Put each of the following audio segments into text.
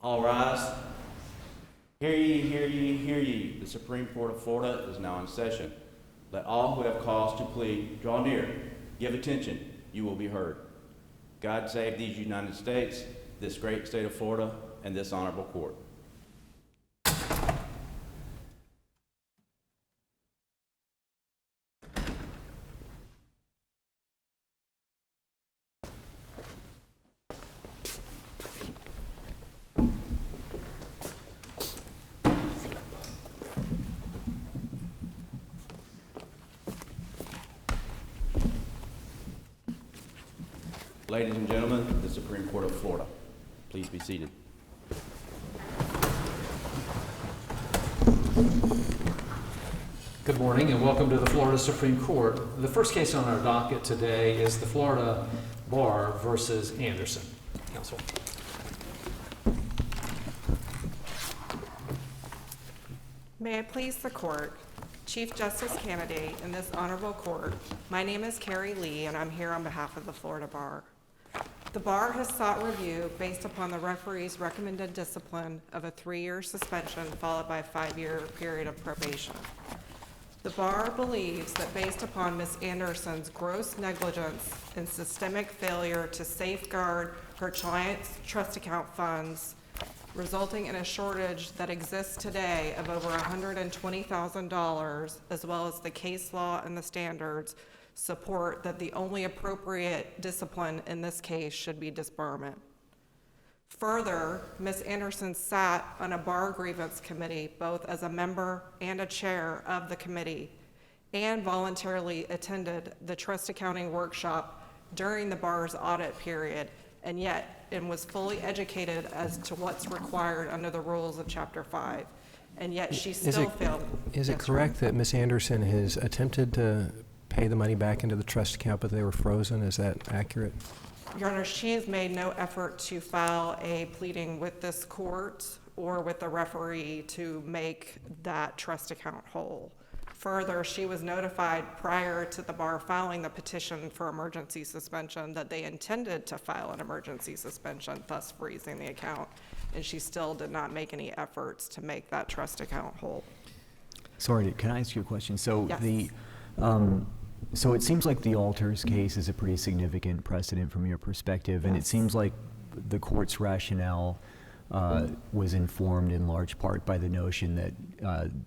All rise. Hear ye, hear ye, hear ye. The Supreme Court of Florida is now in session. Let all who have cause to plead draw near. Give attention. You will be heard. God save these United States, this great state of Florida, and this honorable court. Ladies and gentlemen, the Supreme Court of Florida, please be seated. Good morning and welcome to the Florida Supreme Court. The first case on our docket today is the Florida Bar versus Anderson. Counsel. May it please the court, Chief Justice Candidate in this honorable court, my name is Carrie Lee and I'm here on behalf of the Florida Bar. The Bar has sought review based upon the referee's recommended discipline of a 3-year suspension followed by a 5-year period of probation. The Bar believes that based upon Ms. Anderson's gross negligence and systemic failure to safeguard her client's trust account funds, resulting in a shortage that exists today of over $120,000, as well as the case law and the standards, support that the only appropriate discipline in this case should be disbarment. Further, Ms. Anderson sat on a bar grievance committee, both as a member and a chair of the committee, and voluntarily attended the trust accounting workshop during the bar's audit period, and was fully educated as to what's required under the rules of Chapter 5, and yet she still failed. Is it correct that Ms. Anderson has attempted to pay the money back into the trust account, but they were frozen? Is that accurate? Your Honor, she has made no effort to file a pleading with this court or with the referee to make that trust account whole. Further, she was notified prior to the bar filing the petition for emergency suspension that they intended to file an emergency suspension, thus freezing the account, and she still did not make any efforts to make that trust account whole. Sorry, can I ask you a question? So Yes. So it seems like the Alters case is a pretty significant precedent from your perspective, and it seems like the court's rationale was informed in large part by the notion that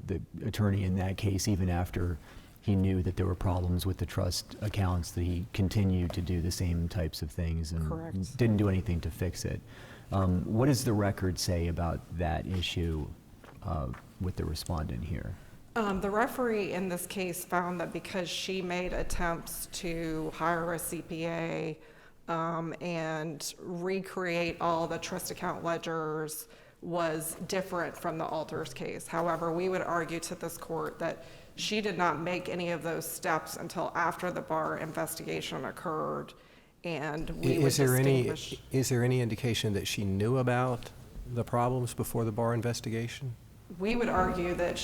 the attorney in that case, even after he knew that there were problems with the trust accounts, that he continued to do the same types of things and Correct. didn't do anything to fix it. What does the record say about that issue with the respondent here? The referee in this case found that because she made attempts to hire a CPA and recreate all the trust account ledgers was different from the Alters case. However, we would argue to this court that she did not make any of those steps until after the bar investigation occurred, and we would distinguish. Is there any indication that she knew about the problems before the bar investigation? We would argue that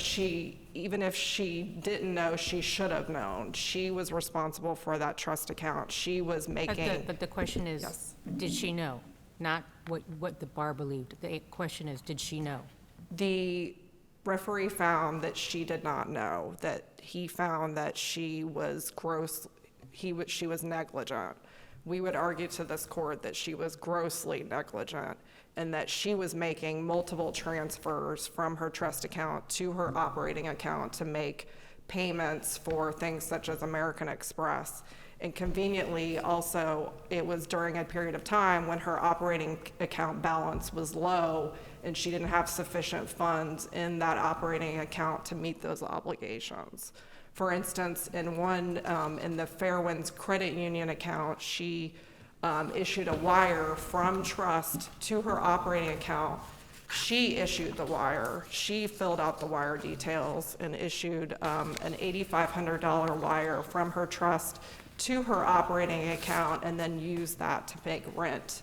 even if she didn't know, she should have known. She was responsible for that trust account. She was making. But the question is, Yes. Did she know? Not what the bar believed. The question is, did she know? The referee found that she did not know, that he found that she was she was negligent. We would argue to this court that she was grossly negligent and that she was making multiple transfers from her trust account to her operating account to make payments for things such as American Express. And conveniently, also, it was during a period of time when her operating account balance was low and she didn't have sufficient funds in that operating account to meet those obligations. For instance, in the Fairwinds Credit Union account, she issued a wire from trust to her operating account. She issued the wire. She filled out the wire details and issued an $8,500 wire from her trust to her operating account and then used that to make rent.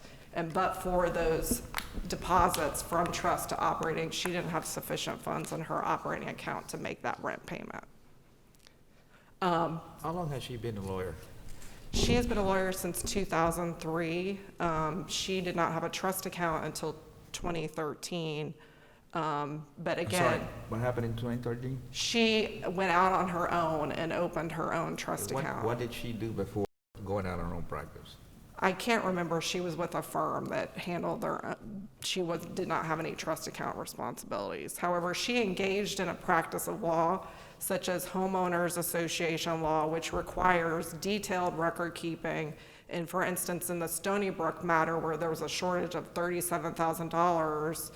But for those deposits from trust to operating, she didn't have sufficient funds in her operating account to make that rent payment. How long has she been a lawyer? She has been a lawyer since 2003. She did not have a trust account until 2013. But I'm sorry, again, what happened in 2013? she went out on her own and opened her own trust account. What did she do before going out on her own practice? I can't remember. She was with a firm that handled their, did not have any trust account responsibilities. However, she engaged in a practice of law such as homeowners association law, which requires detailed record keeping. And for instance, in the Stony Brook matter where there was a shortage of $37,000,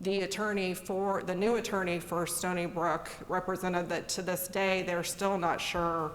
the new attorney for Stony Brook represented that to this day, they're still not sure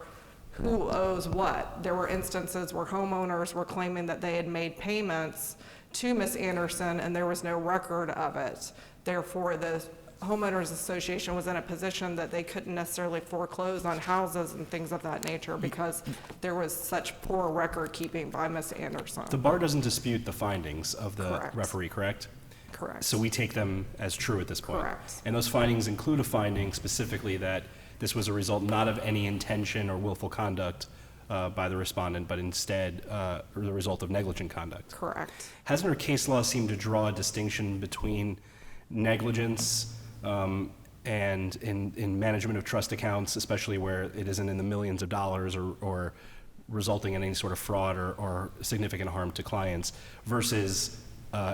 who owes what. There were instances where homeowners were claiming that they had made payments to Ms. Anderson and there was no record of it. Therefore, the homeowners association was in a position that they couldn't necessarily foreclose on houses and things of that nature because there was such poor record keeping by Ms. Anderson. The bar doesn't dispute the findings of the Correct. referee, correct? Correct. So we take them as true at this point? Correct. And those findings include a finding specifically that this was a result not of any intention or willful conduct by the respondent, but instead the result of negligent conduct. Correct. Hasn't our case law seemed to draw a distinction between negligence and in management of trust accounts, especially where it isn't in the millions of dollars or resulting in any sort of fraud or significant harm to clients, versus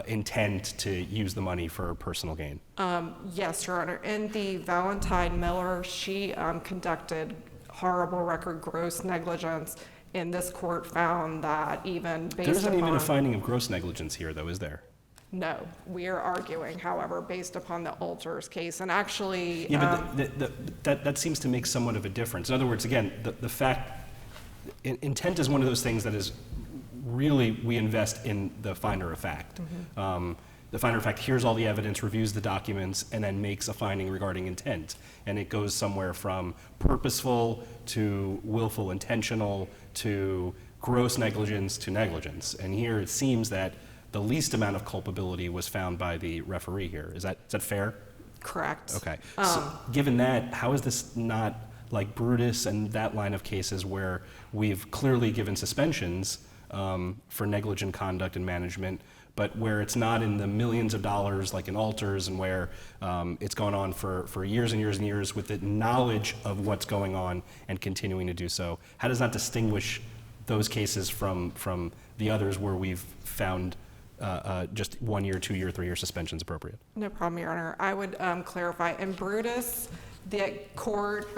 intent to use the money for personal gain? Yes, Your Honor. In the Valentine Miller, she conducted horrible record gross negligence, and this court found that even based upon... There isn't even a finding of gross negligence here, though, is there? No, we are arguing, however, based upon the Alters case, and actually... Yeah, but that seems to make somewhat of a difference. In other words, again, the fact... Intent is one of those things that is really, we invest in the finder of fact. The finder of fact hears all the evidence, reviews the documents, and then makes a finding regarding intent. And it goes somewhere from purposeful to willful, intentional to gross negligence to negligence. And here it seems that the least amount of culpability was found by the referee here. Is that fair? Correct. Okay. So given that, how is this not like Brutus and that line of cases where we've clearly given suspensions for negligent conduct and management, but where it's not in the millions of dollars like in Alters, and where it's gone on for years and years and years with the knowledge of what's going on and continuing to do so? How does that distinguish those cases from the others where we've found just 1 year, 2 year, 3 year suspensions appropriate? No problem, Your Honor. I would clarify. In Brutus, the court,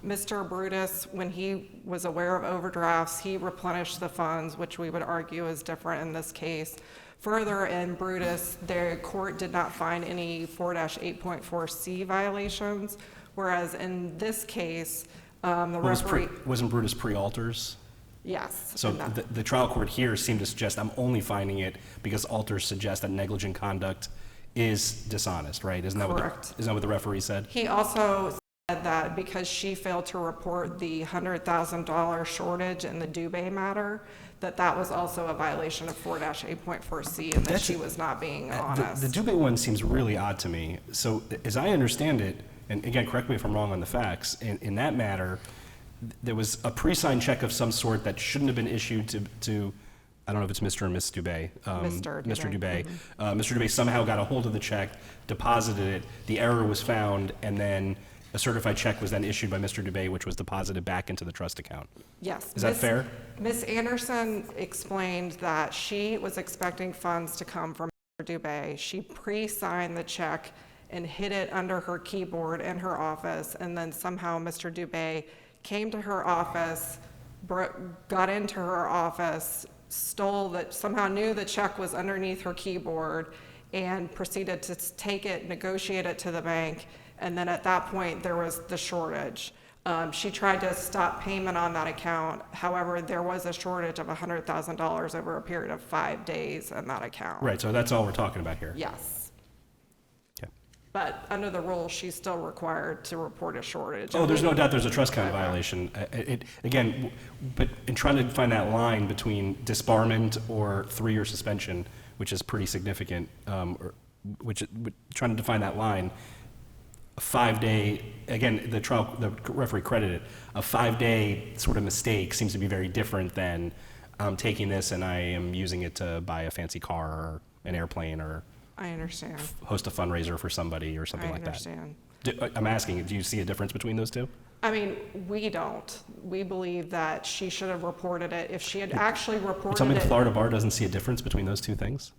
Mr. Brutus, when he was aware of overdrafts, he replenished the funds, which we would argue is different in this case. Further, in Brutus, the court did not find any 4-8.4C violations, whereas in this case, the referee... Wasn't Brutus pre-Alters? Yes. So the trial court here seemed to suggest I'm only finding it because Alters suggests that negligent conduct is dishonest, right? Isn't that Correct. Isn't that what the referee said? He also said that because she failed to report the $100,000 shortage in the Dubé matter, that was also a violation of 4-8.4C and that she was not being honest. The Dubé one seems really odd to me. So as I understand it, and again, correct me if I'm wrong on the facts, in that matter, there was a pre-signed check of some sort that shouldn't have been issued to I don't know if it's Mr. or Miss Dubé. Mr. Dubé. Mm-hmm. Mr. Dubé somehow got a hold of the check, deposited it, the error was found, and then a certified check was then issued by Mr. Dubé, which was deposited back into the trust account. Yes. Is that fair? Ms. Anderson explained that she was expecting funds to come from Mr. Dubé. She pre-signed the check and hid it under her keyboard in her office, and then somehow Mr. Dubé came to her office, got into her office, stole that, somehow knew the check was underneath her keyboard, and proceeded to take it, negotiate it to the bank, and then at that point there was the shortage. She tried to stop payment on that account. However, there was a shortage of $100,000 over a period of 5 days in that account. Right, so that's all we're talking about here. Yes. Okay. But under the rules, she's still required to report a shortage. Oh, there's no doubt there's a trust count violation. Again, but in trying to find that line between disbarment or 3-year suspension, which is pretty significant, trying to define that line, a 5-day, again, the referee credited, a 5-day sort of mistake seems to be very different than I'm taking this and I am using it to buy a fancy car or an airplane or I understand. host a fundraiser for somebody or something I like that. understand. I'm asking, do you see a difference between those two? I mean, we don't. We believe that she should have reported it. If she had actually reported Tell me the it, Florida bar doesn't see a difference between those two things?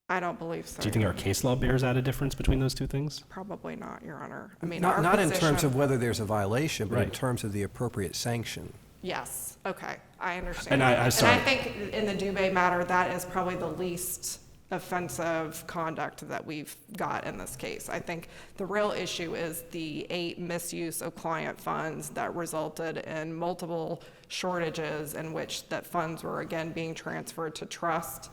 I don't believe so. Do you think our case law bears out a difference between those two things? Probably not, Your Honor. I mean, our Not in terms position- of whether there's a violation, but in Right. terms of the appropriate sanction. Yes, okay, I understand. And I sorry. think in the Dubé matter, that is probably the least offensive conduct that we've got in this case. I think the real issue is the 8 misuse of client funds that resulted in multiple shortages in which that funds were again being transferred to trust.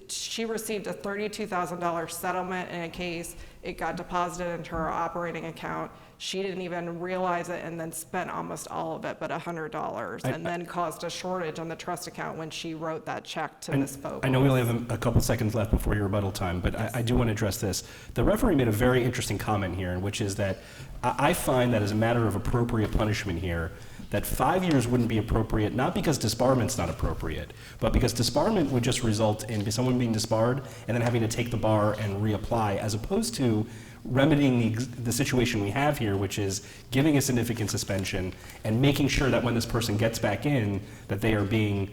She received a $32,000 settlement in a case. It got deposited into her operating account. She didn't even realize it and then spent almost all of it, but $100, and then caused a shortage on the trust account when she wrote that check to Ms. Fogel. I know we only have a couple seconds left before your rebuttal time, but I do want to address this. The referee made a very interesting comment here, which is that I find that as a matter of appropriate punishment here, that 5 years wouldn't be appropriate, not because disbarment's not appropriate, but because disbarment would just result in someone being disbarred and then having to take the bar and reapply, as opposed to remedying the situation we have here, which is giving a significant suspension and making sure that when this person gets back in, that they are being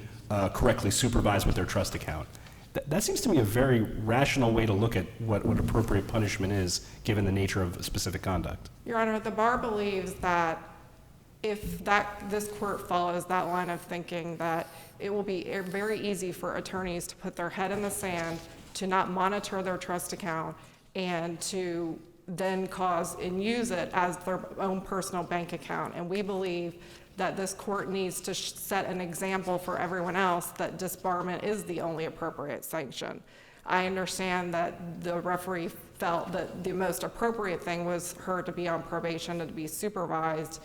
correctly supervised with their trust account. That seems to me a very rational way to look at what appropriate punishment is, given the nature of specific conduct. Your Honor, the bar believes that if this court follows that line of thinking, that it will be very easy for attorneys to put their head in the sand, to not monitor their trust account, and to then cause and use it as their own personal bank account. And we believe that this court needs to set an example for everyone else that disbarment is the only appropriate sanction. I understand that the referee felt that the most appropriate thing was her to be on probation and to be supervised.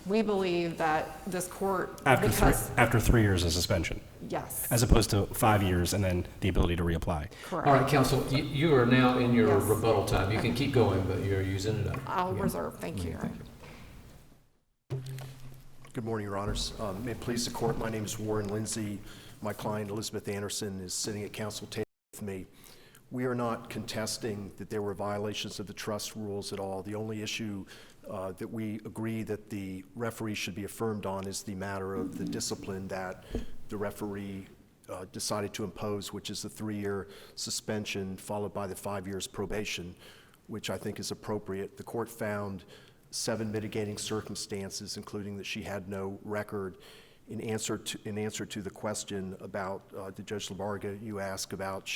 We believe that this court, After 3 years of suspension, yes, as opposed to 5 years and then the ability to reapply. correct. All right, counsel, you are now in your Yes. rebuttal time. You can keep going, but you're using it up. I'll reserve, thank you. Good morning, Your Honors. May it please the court, my name is Warren Lindsay. My client, Elizabeth Anderson, is sitting at counsel table with me. We are not contesting that there were violations of the trust rules at all. The only issue that we agree that the referee should be affirmed on is the matter of the discipline that the referee decided to impose, which is the 3-year suspension followed by the 5 years probation, which I think is appropriate. The court found 7 mitigating circumstances, including that she had no record. In answer to the question about the Judge Labarga, you asked about,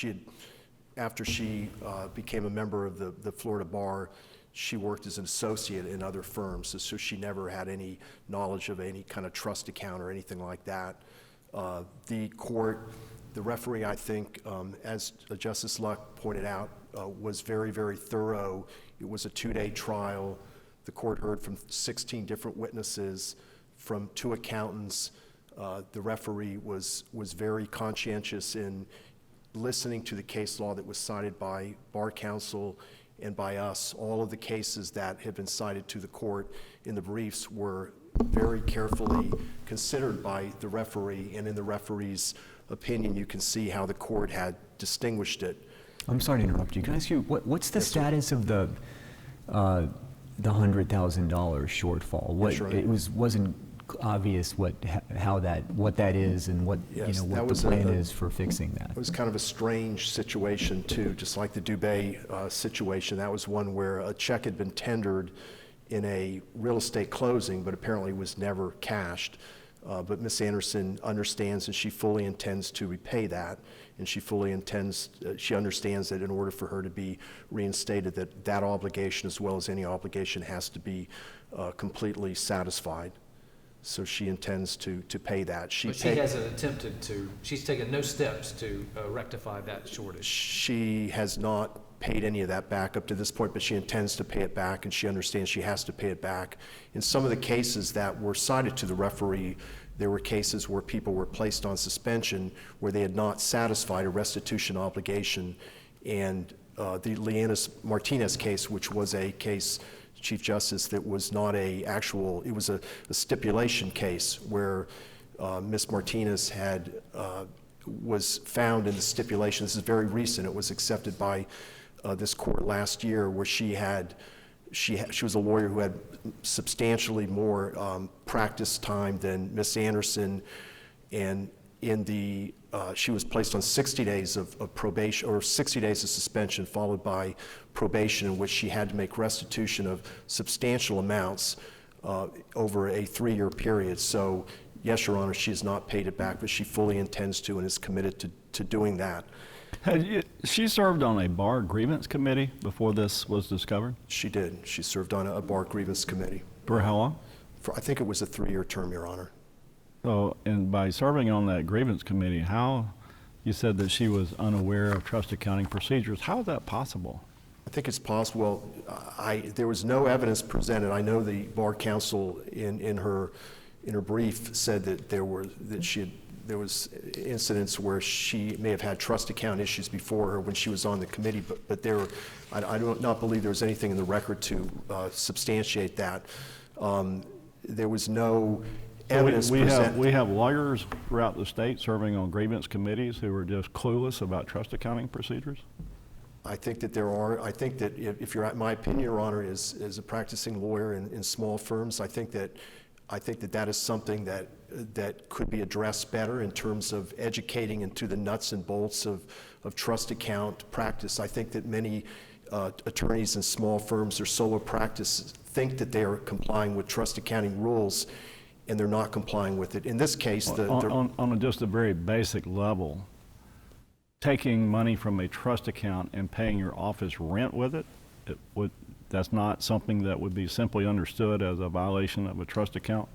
after she became a member of the Florida Bar, she worked as an associate in other firms, so she never had any knowledge of any kind of trust account or anything like that. The referee, I think, as Justice Luck pointed out, was very, very thorough. It was a 2-day trial. The court heard from 16 different witnesses, from 2 accountants. The referee was very conscientious in listening to the case law that was cited by Bar Counsel and by us. All of the cases that have been cited to the court in the briefs were very carefully considered by the referee, and in the referee's opinion, you can see how the court had distinguished it. I'm sorry to interrupt you. Can I ask you, what's the status of the $100,000 shortfall? Yes, right. It wasn't obvious what that is and what Yes, what that the was plan is for fixing that. It was kind of a strange situation, too, just like the Dubé situation. That was one where a check had been tendered in a real estate closing, but apparently was never cashed. But Ms. Anderson understands and she fully intends to repay that, and she understands that in order for her to be reinstated, that obligation, as well as any obligation, has to be completely satisfied. So she intends to pay that. But she hasn't attempted to, she's taken no steps to rectify that shortage. She has not paid any of that back up to this point, but she intends to pay it back, and she understands she has to pay it back. In some of the cases that were cited to the referee, there were cases where people were placed on suspension where they had not satisfied a restitution obligation. And the Leanna Martinez case, which was a case, Chief Justice, that was not it was a stipulation case where Ms. Martinez had was found in the stipulation. This is very recent. It was accepted by this court last year, where she was a lawyer who had substantially more practice time than Miss Anderson, and she was placed on 60 days of probation, or 60 days of suspension, followed by probation, in which she had to make restitution of substantial amounts over a 3-year period. So, yes, Your Honor, she has not paid it back, but she fully intends to and is committed to doing that. She served on a bar grievance committee before this was discovered? She did. She served on a bar grievance committee. For how long? I think it was a 3-year term, Your Honor. So, and by serving on that grievance committee, how, you said that she was unaware of trust accounting procedures. How is that possible? I think it's possible. There was no evidence presented. I know the bar counsel in her brief said that there was incidents where she may have had trust account issues before her when she was on the committee, but I do not believe there was anything in the record to substantiate that. There was no evidence presented. We have lawyers throughout the state serving on grievance committees who are just clueless about trust accounting procedures? I think that there are. I think that if you're, my opinion, Your Honor, is a practicing lawyer in small firms, I think that that is something that could be addressed better in terms of educating into the nuts and bolts of trust account practice. I think that many attorneys in small firms or solo practice think that they are complying with trust accounting rules, and they're not complying with it. In this case, on just a very basic level, taking money from a trust account and paying your office rent with it, that's not something that would be simply understood as a violation of a trust account?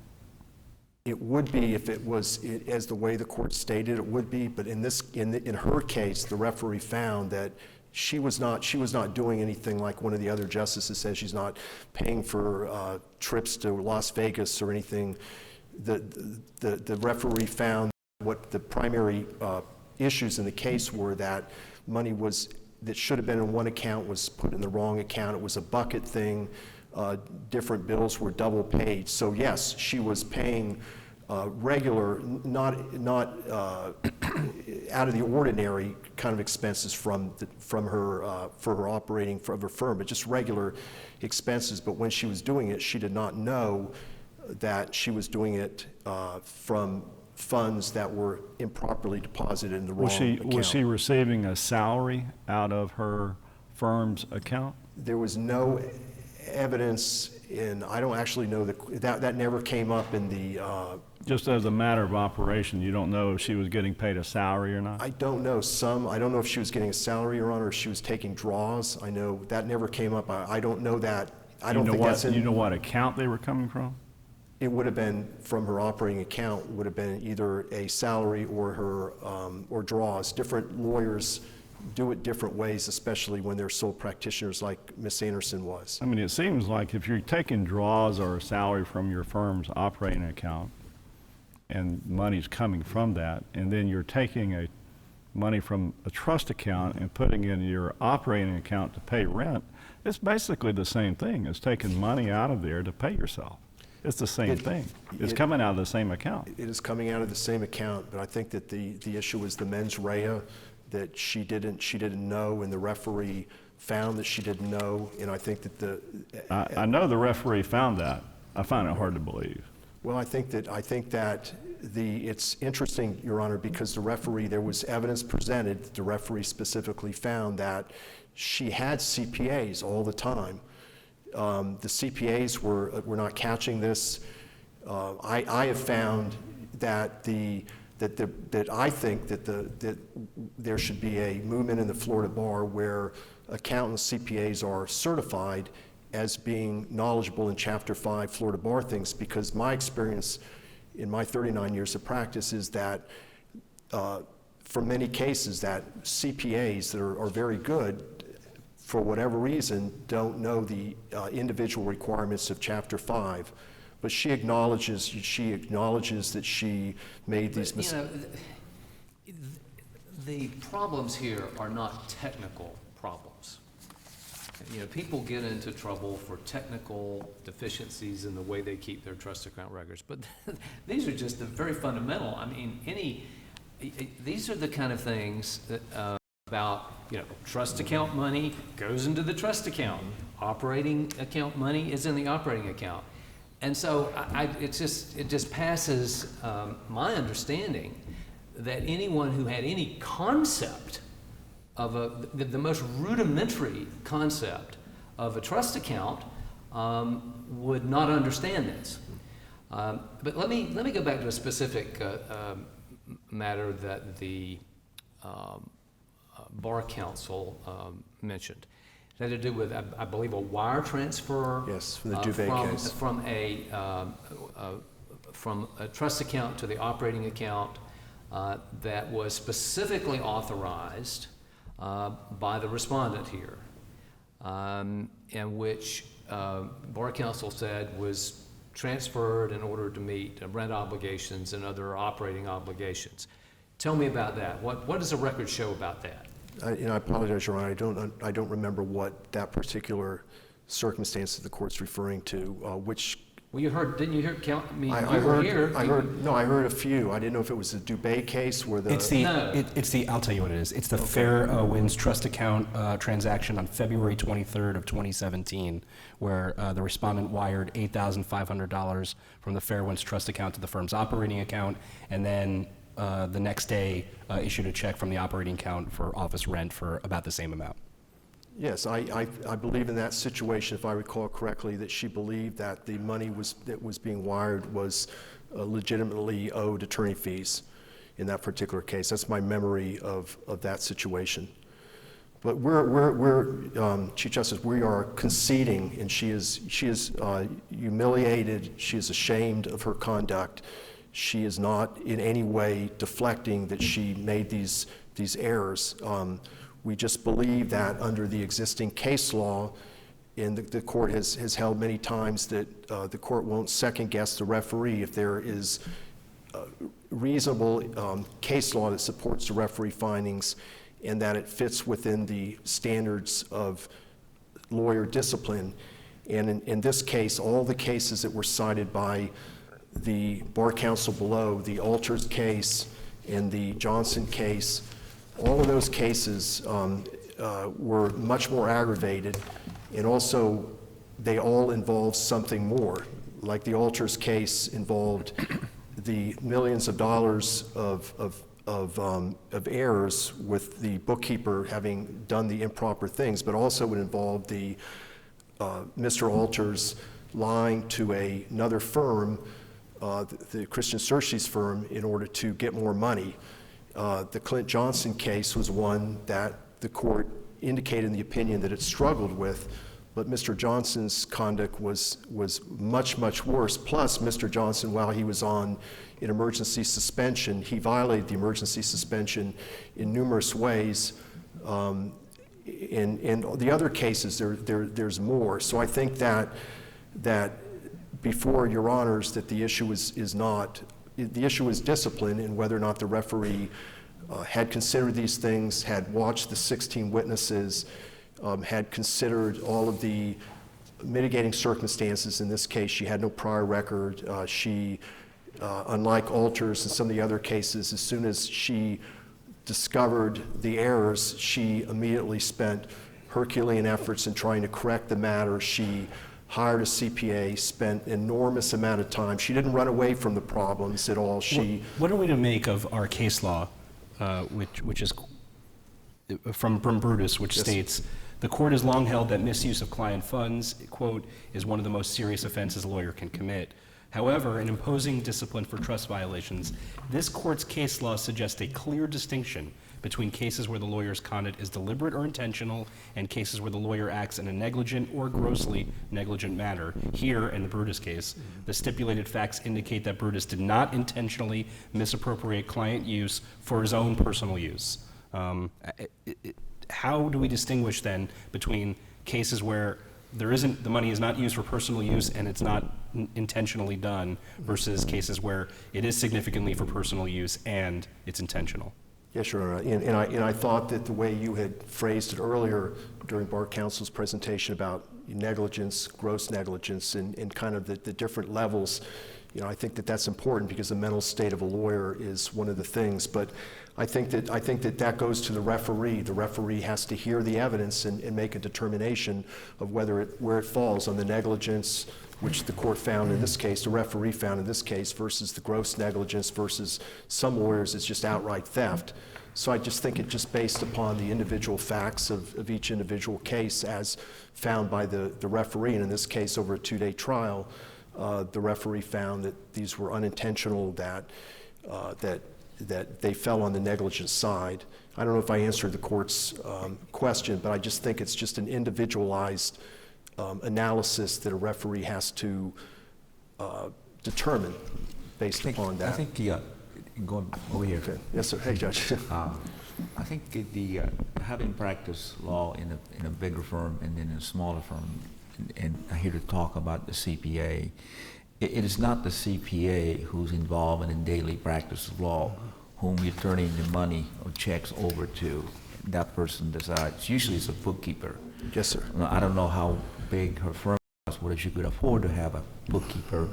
It would be if it was, as the way the court stated it would be, but in her case, the referee found that she was not doing anything like one of the other justices says. She's not paying for trips to Las Vegas or anything. The referee found what the primary issues in the case were that money that should have been in one account was put in the wrong account. It was a bucket thing. Different bills were double paid. So yes, she was paying regular, not out of the ordinary kind of expenses from her for her operating of her firm, but just regular expenses. But when she was doing it, she did not know that she was doing it from funds that were improperly deposited in the wrong account. Was she receiving a salary out of her firm's account? There was no evidence, and I don't actually know that never came up in the... Just as a matter of operation, you don't know if she was getting paid a salary or not? I don't know. I don't know if she was getting a salary, Your Honor, or if she was taking draws. I know that never came up. I don't know that. I don't think that's in... You know what account they were coming from? It would have been from her operating account, would have been either a salary or her or draws. Different lawyers do it different ways, especially when they're sole practitioners like Miss Anderson was. I mean, it seems like if you're taking draws or a salary from your firm's operating account and money's coming from that, and then you're taking money from a trust account and putting it in your operating account to pay rent, it's basically the same thing as taking money out of there to pay yourself. It's the same thing. It's coming out of the same account. It is coming out of the same account, but I think that the issue is the mens rea, that she didn't know, and the referee found that she didn't know, and I think that I know the referee found that. I find it hard to believe. Well, I think that it's interesting, Your Honor, because there was evidence presented that the referee specifically found that she had CPAs all the time. The CPAs were not catching this. I have found that I think that there should be a movement in the Florida bar where accountants, CPAs are certified as being knowledgeable in Chapter 5 Florida bar things, because my experience in my 39 years of practice is that for many cases that CPAs that are very good, for whatever reason, don't know the individual requirements of Chapter 5. But she acknowledges that she made these mistakes. The problems here are not technical problems. People get into trouble for technical deficiencies in the way they keep their trust account records, but these are just very fundamental. I mean, these are the kind of things that, about, trust account money goes into the trust account. Operating account money is in the operating account. And so it just passes my understanding that anyone who had any concept of the most rudimentary concept of a trust account would not understand this. But let me go back to a specific matter that the Bar Counsel mentioned. It had to do with, I believe, a wire transfer. Yes, from the Dubé case. From a trust account to the operating account that was specifically authorized by the respondent here, and which Bar Counsel said was transferred in order to meet rent obligations and other operating obligations. Tell me about that. What does the record show about that? I apologize, Your Honor. I don't remember what that particular circumstance that the court's referring to. Well, you heard, didn't you hear? I heard a few. I didn't know if it was the Dubé case where the. I'll tell you what it is. It's the Fair Winds Trust Account transaction on February 23rd of 2017, where the respondent wired $8,500 from the Fair Winds Trust Account to the firm's operating account, and then the next day issued a check from the operating account for office rent for about the same amount. Yes, I believe in that situation, if I recall correctly, that she believed that the money that was being wired was legitimately owed attorney fees in that particular case. That's my memory of that situation. But we're Chief Justice, we are conceding, and she is humiliated. She is ashamed of her conduct. She is not in any way deflecting that she made these errors. We just believe that under the existing case law, and the court has held many times that the court won't second guess the referee if there is reasonable case law that supports the referee findings and that it fits within the standards of lawyer discipline. And in this case, all the cases that were cited by the Bar Counsel below, the Alters case and the Johnson case, all of those cases were much more aggravated, and also they all involved something more. Like the Alters case involved the millions of dollars of errors with the bookkeeper having done the improper things, but also it involved the Mr. Alters lying to another firm, the Christian Searches firm, in order to get more money. The Clint Johnson case was one that the court indicated in the opinion that it struggled with, but Mr. Johnson's conduct was much, much worse. Plus, Mr. Johnson, while he was on an emergency suspension, he violated the emergency suspension in numerous ways. And the other cases, there's more. So I think that before Your Honors, that the issue is not. The issue is discipline and whether or not the referee had considered these things, had watched the 16 witnesses, had considered all of the mitigating circumstances. In this case, she had no prior record. She, unlike Alters and some of the other cases, as soon as she discovered the errors, she immediately spent Herculean efforts in trying to correct the matter. She hired a CPA, spent an enormous amount of time. She didn't run away from the problems at all. What are we to make of our case law, which is from Brutus, which states, the court has long held that misuse of client funds, quote, is one of the most serious offenses a lawyer can commit. However, in imposing discipline for trust violations, this court's case law suggests a clear distinction between cases where the lawyer's conduct is deliberate or intentional and cases where the lawyer acts in a negligent or grossly negligent manner. Here, in the Brutus case, the stipulated facts indicate that Brutus did not intentionally misappropriate client use for his own personal use. How do we distinguish then between cases where the money is not used for personal use and it's not intentionally done versus cases where it is significantly for personal use and it's intentional? Yes, Your Honor. And I thought that the way you had phrased it earlier during Bar Counsel's presentation about negligence, gross negligence, and kind of the different levels, You know, I think that that's important because the mental state of a lawyer is one of the things, but I think that goes to the referee. The referee has to hear the evidence and make a determination of where it falls on the negligence, which the court found in this case, the referee found in this case, versus the gross negligence versus some lawyers, it's just outright theft. So I just think it just based upon the individual facts of each individual case as found by the referee, and in this case over a 2-day trial, the referee found that these were unintentional, that they fell on the negligent side. I don't know if I answered the court's question, but I just think it's just an individualized analysis that a referee has to determine based upon that. I think going over here. Okay. Yes, sir. Hey, Judge. I think having practiced law in a bigger firm and then in a smaller firm, and I hear to talk about the CPA, it is not the CPA who's involved in the daily practice of law whom you're turning the money or checks over to. That person decides. Usually it's a bookkeeper. Yes, sir. I don't know how big her firm was, whether she could afford to have a bookkeeper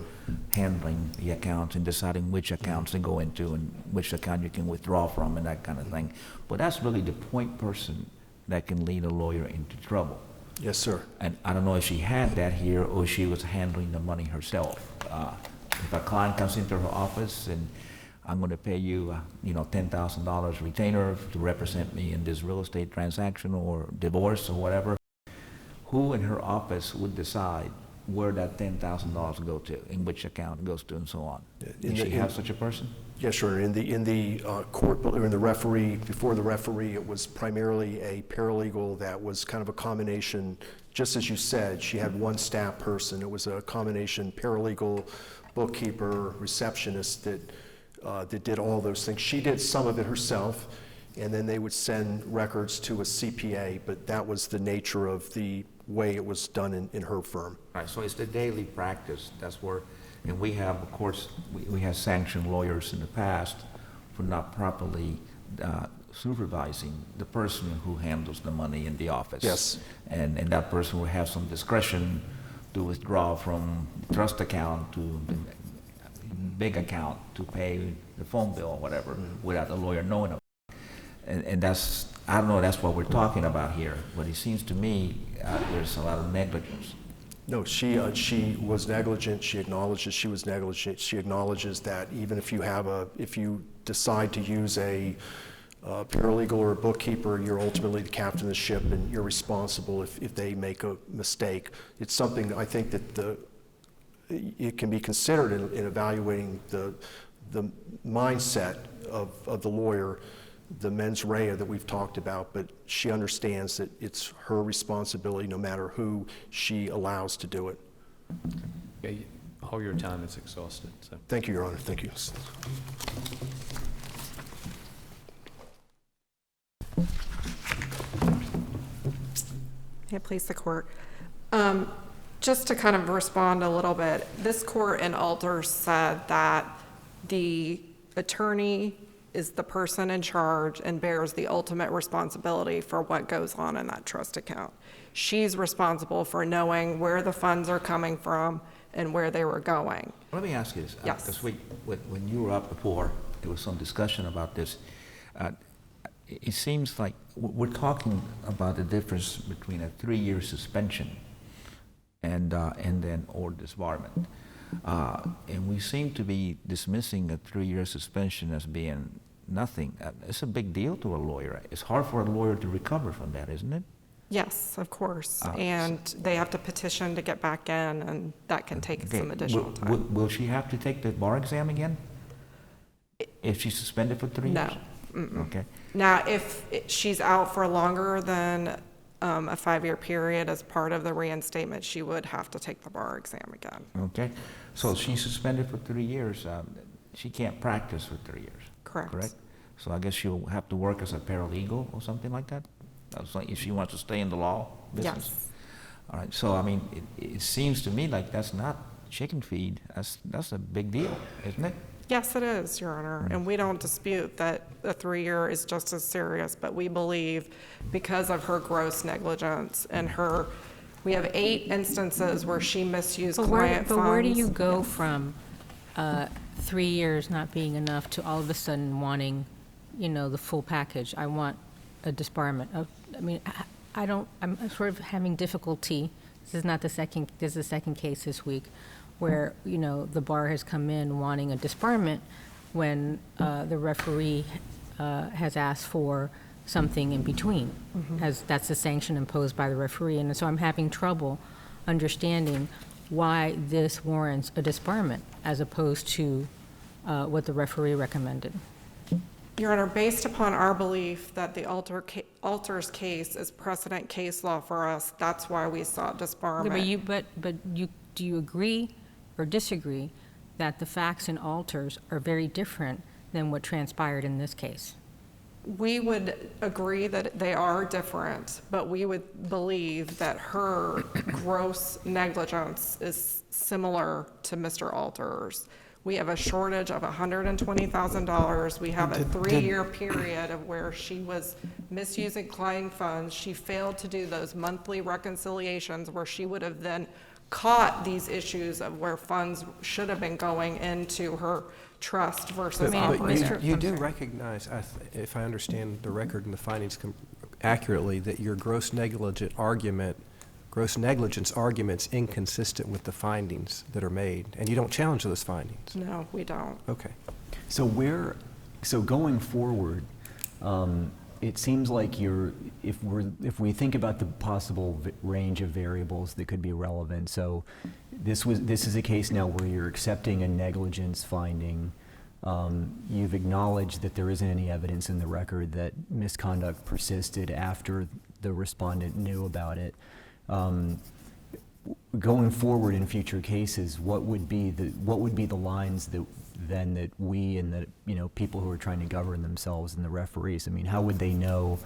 handling the accounts and deciding which accounts to go into and which account you can withdraw from and that kind of thing. But that's really the point person that can lead a lawyer into trouble. Yes, sir. And I don't know if she had that here or she was handling the money herself. If a client comes into her office and I'm going to pay you, $10,000 retainer to represent me in this real estate transaction or divorce or whatever, who in her office would decide where that $10,000 go to, in which account it goes to, and so on? Did she have such a person? Yes, sir. In the court, or in the referee, before the referee, it was primarily a paralegal that was kind of a combination, just as you said, she had one staff person. It was a combination paralegal, bookkeeper, receptionist that did all those things. She did some of it herself, and then they would send records to a CPA, but that was the nature of the way it was done in her firm. Right, so it's the daily practice. That's where, and we have, of course, we have sanctioned lawyers in the past for not properly supervising the person who handles the money in the office. Yes. And that person will have some discretion to withdraw from trust account to big account to pay the phone bill or whatever without the lawyer knowing of it. And that's, I don't know, that's what we're talking about here, but it seems to me there's a lot of negligence. No, she was negligent. She acknowledges she was negligent. She acknowledges that even if you decide to use a paralegal or a bookkeeper, you're ultimately the captain of the ship and you're responsible if they make a mistake. It's something I think that it can be considered in evaluating the mindset of the lawyer, the mens rea that we've talked about, but she understands that it's her responsibility no matter who she allows to do it. Okay, all your time is exhausted, so. Thank you, Your Honor. Thank you. Yeah, please, the court. Just to kind of respond a little bit, this court in Alter said that the attorney is the person in charge and bears the ultimate responsibility for what goes on in that trust account. She's responsible for knowing where the funds are coming from and where they were going. Let me ask you this. Yes. Because when you were up before, there was some discussion about this. It seems like we're talking about the difference between a 3-year suspension and then or disbarment. And we seem to be dismissing a 3-year suspension as being nothing. It's a big deal to a lawyer. It's hard for a lawyer to recover from that, isn't it? Yes, of course. And they have to petition to get back in, and that can take some additional time. Will she have to take the bar exam again? If she's suspended for 3 years? No. Mm-mm. Okay. Now, if she's out for longer than a 5-year period as part of the reinstatement, she would have to take the bar exam again. Okay. So she's suspended for 3 years. She can't practice for 3 years. Correct. So I guess she'll have to work as a paralegal or something like that? That's like if she wants to stay in the law business? Yes. All right. So, I mean, it seems to me like that's not chicken feed. That's a big deal, isn't it? Yes, it is, Your Honor, and we don't dispute that a 3-year is just as serious, but we believe because of her gross negligence and we have 8 instances where she misused client funds. But where do you go from 3 years not being enough to all of a sudden wanting, the full package. I want a disbarment. I mean, I'm sort of having difficulty. This is the second case this week where, the bar has come in wanting a disbarment when the referee has asked for something in between. That's the sanction imposed by the referee. And so I'm having trouble understanding why this warrants a disbarment as opposed to what the referee recommended. Your Honor, based upon our belief that the Alters case is precedent case law for us, that's why we sought disbarment. Do you agree or disagree that the facts in Alters are very different than what transpired in this case? We would agree that they are different, but we would believe that her gross negligence is similar to Mr. Alters. We have a shortage of $120,000. We have a 3-year period of where she was misusing client funds. She failed to do those monthly reconciliations where she would have then caught these issues of where funds should have been going into her trust versus operating. You do recognize, if I understand the record and the findings accurately, that your gross negligence argument's inconsistent with the findings that are made, and you don't challenge those findings. No, we don't. Okay. So going forward, it seems like if we think about the possible range of variables that could be relevant, so this is a case now where you're accepting a negligence finding. You've acknowledged that there isn't any evidence in the record that misconduct persisted after the respondent knew about it. Going forward in future cases, what would be the lines that we and the people who are trying to govern themselves and the referees, I mean, how would they know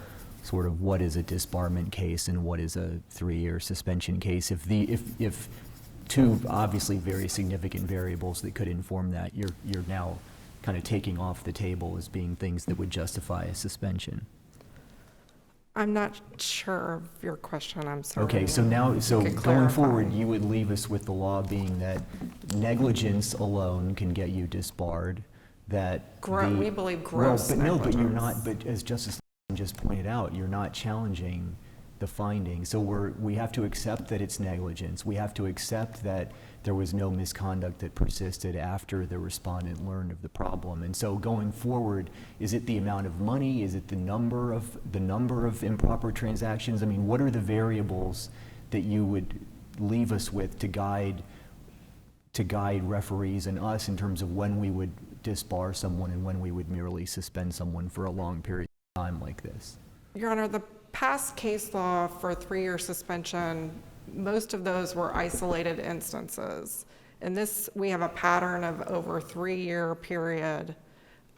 sort of what is a disbarment case and what is a 3-year suspension case if two obviously very significant variables that could inform that you're now kind of taking off the table as being things that would justify a suspension? I'm not sure of your question, I'm sorry. Okay, so going forward, you would leave us with the law being that negligence alone can get you disbarred, that we believe gross negligence. But you're not, but as Justice just pointed out, you're not challenging the finding. So we have to accept that it's negligence. We have to accept that there was no misconduct that persisted after the respondent learned of the problem. And so going forward, is it the amount of money? Is it the number of improper transactions? I mean, what are the variables that you would leave us with to guide referees and us in terms of when we would disbar someone and when we would merely suspend someone for a long period of time like this? Your Honor, the past case law for 3-year suspension, most of those were isolated instances. In this, we have a pattern of over a 3-year period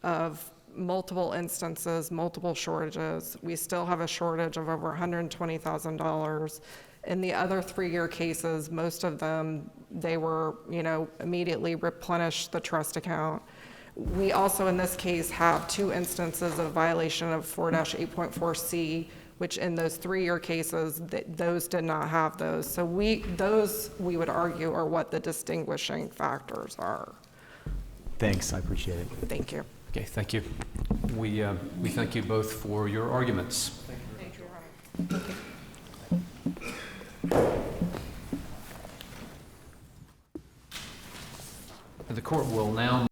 of multiple instances, multiple shortages. We still have a shortage of over $120,000. In the other 3-year cases, most of them, they were, immediately replenished the trust account. We also, in this case, have 2 instances of violation of 4-8.4C, which in those 3-year cases, those did not have those. So we would argue are what the distinguishing factors are. Thanks, I appreciate it. Thank you. Okay, thank you. We thank you both for your arguments. Thank you, Your Honor. The court will now